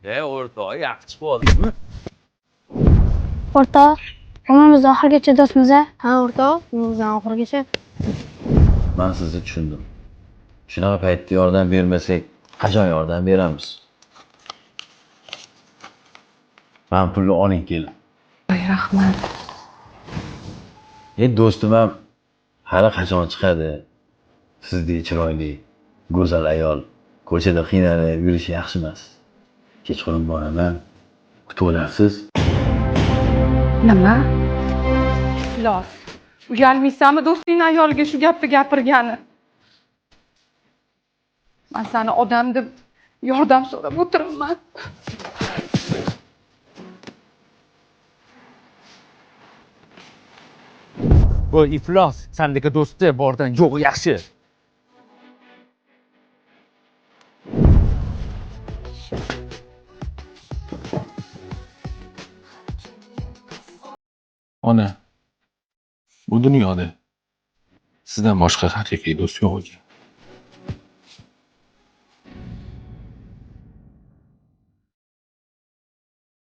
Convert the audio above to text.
O'rtoq, yaxshi chiqib oldingmi? O'rtoq, hammamiz oxirigacha do'stmiz a? Ha o'rtoq, bizdan oxirigacha. Men sizni tushundim. Shunaqa paytda yordam bermasak, qachon yordam beramiz? Men pulni oling kelin. Voy rahmat. Do'stim ham hali qachon chiqadi? Sizdek chiroyli, go'zal ayol ko'chada qiynalib yurish yaxshi emas. Kechqurun boraman. Kutib olarsiz. Nima? Iflos. Uyalmaysanmi do'stingning ayoliga shu gapni gapirgani? Men seni odam deb yordam so'rab o'tiribman. Bu iflos, sendagi do'sti bordan yo'q yaxshi. Ona, bu dunyoda sizdan boshqa haqiqiy do'st yo'q ekan.